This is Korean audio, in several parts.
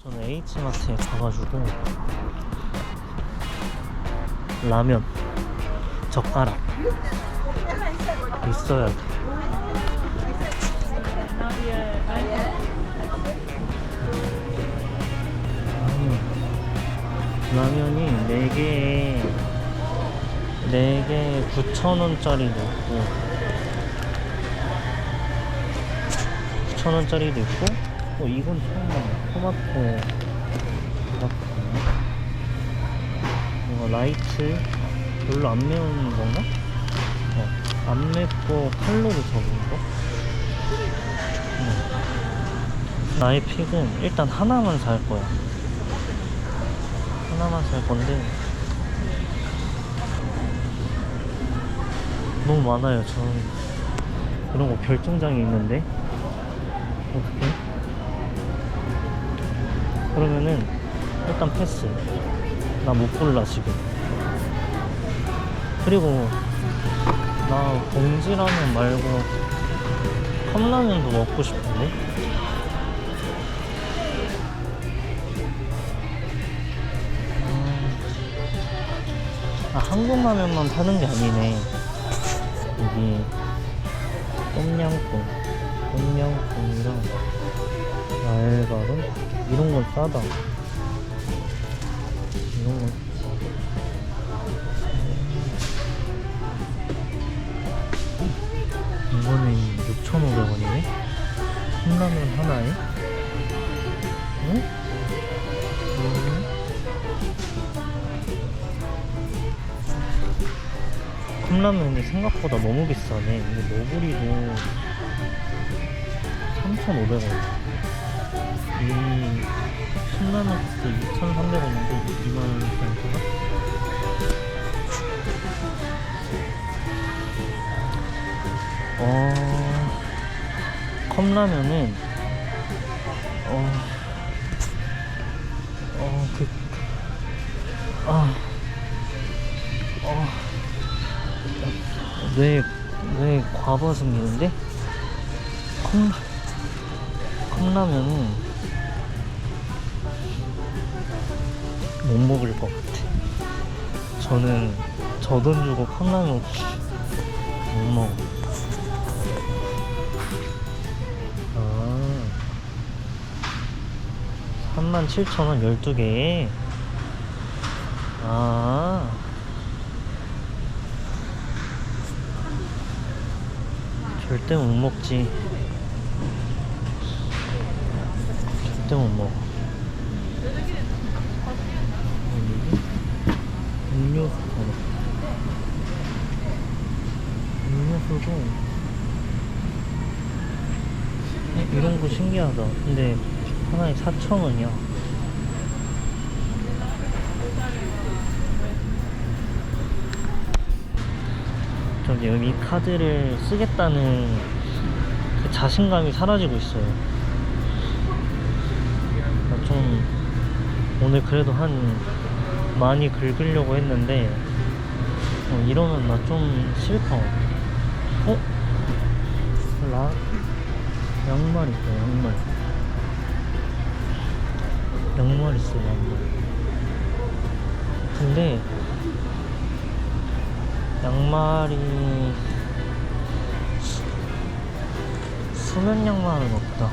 저는 H마트에 가가지고 라면 젓가락 있어야 돼. 라면이 4개에 9,000원짜리도 있고 9,000원짜리도 있고 이건 처음 봤네. 토마토 뭔가 라이트 별로 안 매운 건가? 안 맵고 칼로리 적은 거? 나의 픽은 일단 하나만 살 거야. 하나만 살 건데 너무 많아요. 저는 이런 거 결정장애 있는데 어떡해? 그러면은 일단 패스. 나 못 골라 지금. 그리고 나 봉지라면 말고 컵라면도 먹고 싶은데. 한국 라면만 파는 게 아니네. 여기 똠양꿍이랑 알바름 이런 건 싸다. 이런 건 이거는 6,500원이네. 컵라면 하나에? 응? 컵라면이 생각보다 너무 비싸네. 이게 너구리도 3,500원. 이 신라면 값도 2,300원인데 2만원짜리인가? 컵라면은 왜 과부 생기는데? 컵라면은 못 먹을 것 같아. 저는 저 돈 주고 컵라면 못 먹어. 37,000원 12개에. 절대 못 먹지. 절대 못 먹어. 음료수도 이런 거 신기하다. 근데 하나에 4,000원이야. 좀 여기 카드를 쓰겠다는 그 자신감이 사라지고 있어요. 좀 오늘 그래도 많이 긁으려고 했는데 이러면 나 좀 싫다. 양말 있어. 양말 있어. 근데 양말이 수면 양말은 없다.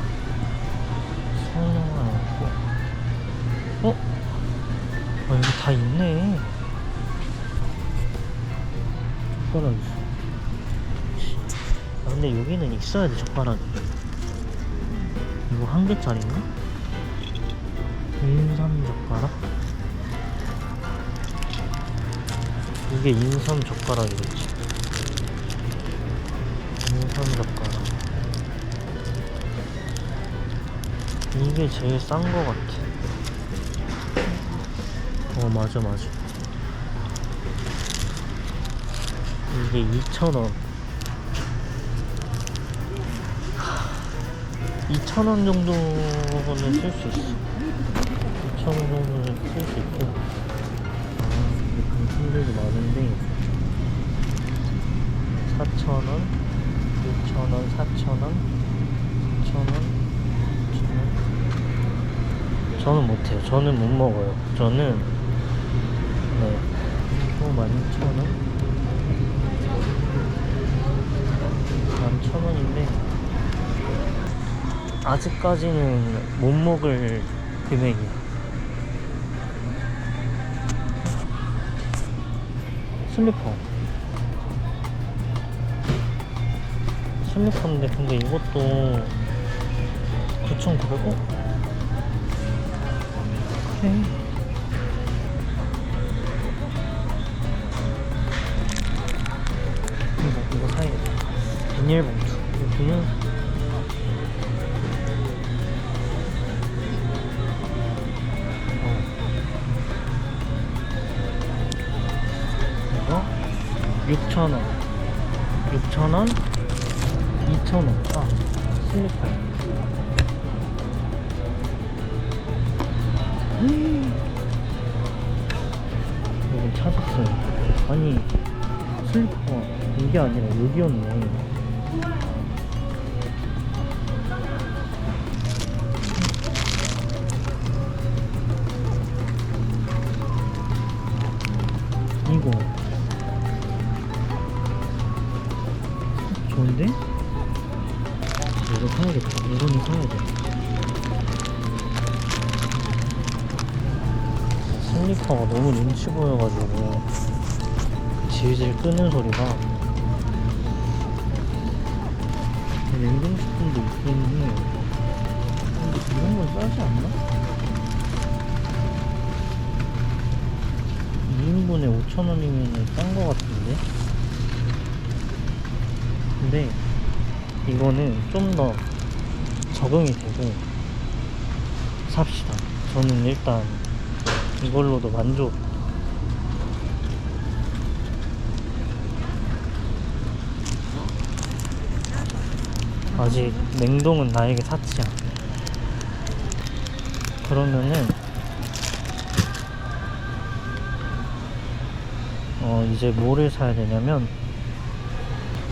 수면 양말은 없고. 여기 다 있네. 젓가락 있어. 근데 여기는 있어야 돼. 젓가락이. 이거 1개짜리인가? 인삼 젓가락? 이게 인삼 젓가락이겠지. 인삼 젓가락. 이게 제일 싼 거 같아. 맞아. 이게 2,000원. 2,000원 정도는 쓸 수 있어. 2,000원 정도는 쓸 수 있고. 이게 금품들도 많은데 4,000원, 6,000원, 4,000원, 2,000원, 저는 못해요. 저는 못 먹어요. 저는 네. 이거 12,000원? 11,000원인데 아직까지는 못 먹을 금액이야. 슬리퍼인데 근데 이것도 9,900원? 그래. 이거 사야겠다. 비닐봉투. 이거는 이거 6,000원. 6,000원, 2,000원. 아, 슬리퍼. 이거 찾았어요. 아니, 슬리퍼가 이게 아니라 여기였네. 이거 좋은데? 이거 사야겠다. 이거는 사야 돼. 슬리퍼가 너무 눈치 보여가지고 질질 끄는 소리가. 냉동식품도 있긴 해. 근데 이런 건 싸지 않나? 2인분에 5,000원이면 싼 거 같은데? 근데 이거는 좀 더 적응이 되고 삽시다. 저는 일단 이걸로도 만족. 아직 냉동은 나에게 사치야. 그러면은 이제 뭐를 사야 되냐면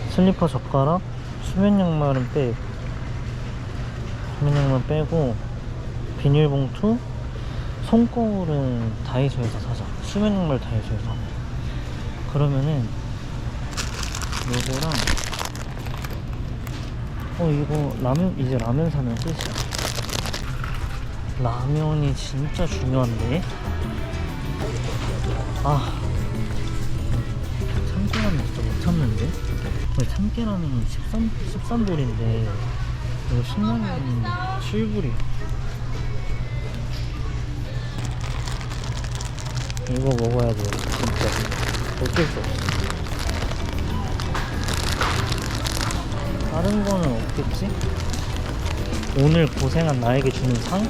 슬리퍼, 젓가락, 수면 양말은 빼고 비닐봉투, 손거울은 다이소에서 사자. 수면 양말 다이소에서. 그러면은 요거랑 이거 라면, 이제 라면 사면 끝이야. 라면이 진짜 중요한데. 아, 참깨라면 진짜 못 참는데. 참깨라면은 13불인데 이거 10라면은 7불이야. 이거 먹어야 돼 진짜. 어쩔 수 없어. 다른 거는 없겠지? 오늘 고생한 나에게 주는 상?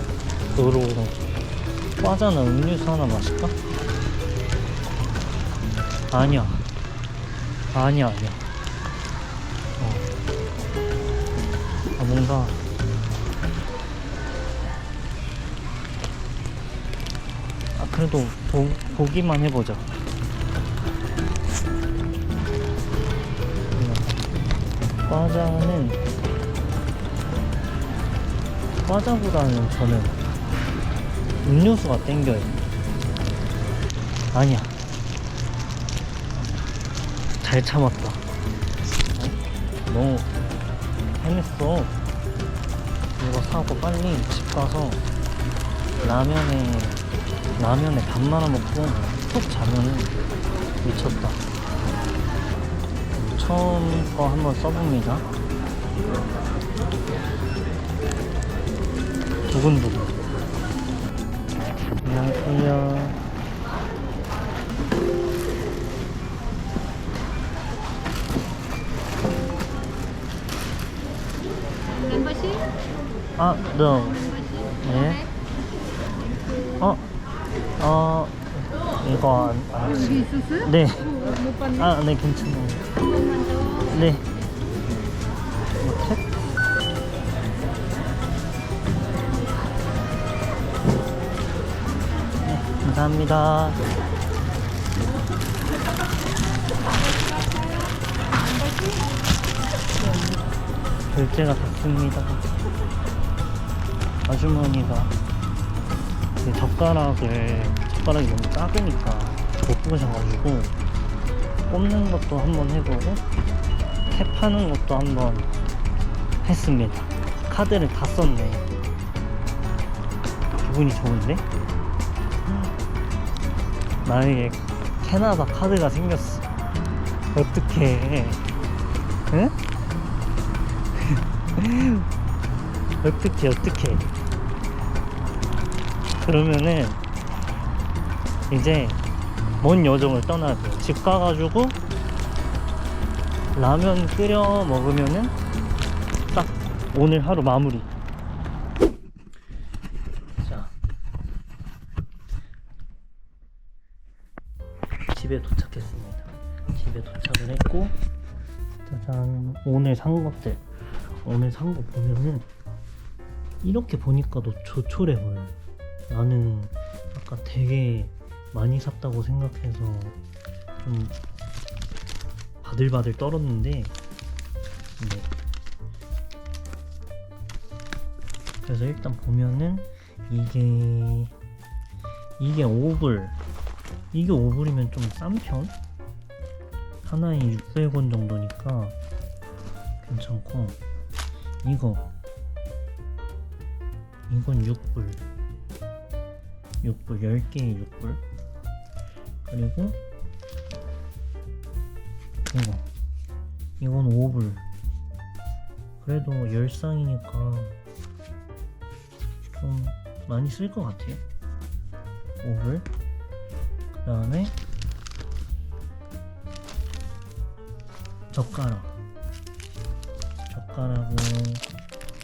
으로 과자나 음료수 하나 마실까? 아니야. 뭔가 그래도 보기만 해보자. 과자보다는 저는 음료수가 땡겨요. 아니야, 잘 참았다. 너무 해냈어. 이거 사고 빨리 집 가서 라면에 밥 말아 먹고 푹 자면은 미쳤다. 처음 거 한번 써봅니다. 두근두근. 안녕하세요. Membership? 네. 네. 이거 Susu? 네. Lupa 네, 괜찮아요. 네. 뭐, 네, 감사합니다. 결제가 됐습니다. 아주머니가 그 젓가락이 너무 작으니까 못 부으셔가지고 꼽는 것도 한번 해보고 탭하는 것도 한번 했습니다. 카드를 다 썼네. 기분이 좋은데? 나에게 캐나다 카드가 생겼어. 어떡해. 응? 어떡해. 그러면은 이제 먼 여정을 떠나야 돼요. 집 가가지고 라면 끓여 먹으면은 딱 오늘 하루 마무리. 자, 집에 도착했습니다. 집에 도착을 했고, 짜잔, 오늘 산 것들. 오늘 산 거 보면은 이렇게 보니까도 조촐해 보여요. 나는 아까 되게 많이 샀다고 생각해서 좀 바들바들 떨었는데, 네. 그래서 일단 보면은 이게 5불, 이게 5불이면 좀 싼 편? 하나에 600원 정도니까 괜찮고, 이건 6불 10개에 6불. 그리고 이건 5불. 그래도 10쌍이니까 좀 많이 쓸 것 같아요. 5불. 그 다음에 젓가락은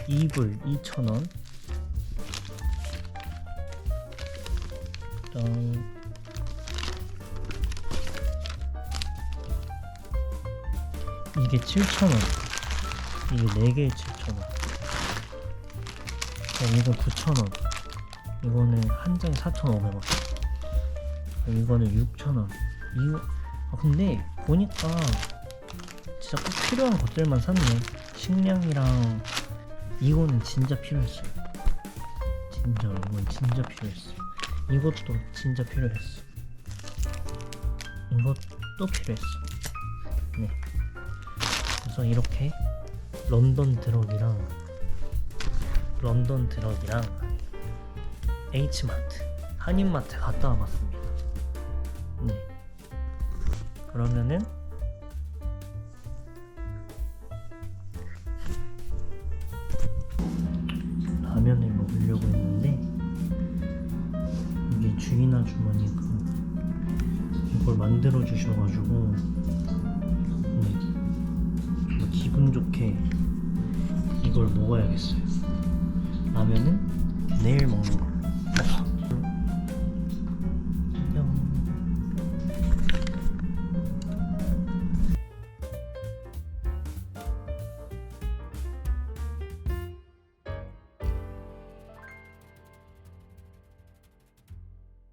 2불 2,000원. 이게 7,000원. 이게 4개에 7,000원. 이건 9,000원. 이거는 한 장에 4,500원. 이거는 6,000원. 근데 보니까 진짜 꼭 필요한 것들만 샀네. 식량이랑 이거는 진짜 필요했어요. 이건 진짜 필요했어. 이것도 진짜 필요했어. 이것도 필요했어. 네. 그래서 이렇게 런던 드럭이랑 H마트, 한인마트 갔다 와봤습니다. 네. 그러면은 라면을 먹으려고 했는데 이게 주인 아주머니가 이걸 만들어 주셔가지고 기분 좋게 이걸 먹어야겠어요. 라면은 내일 먹는 거.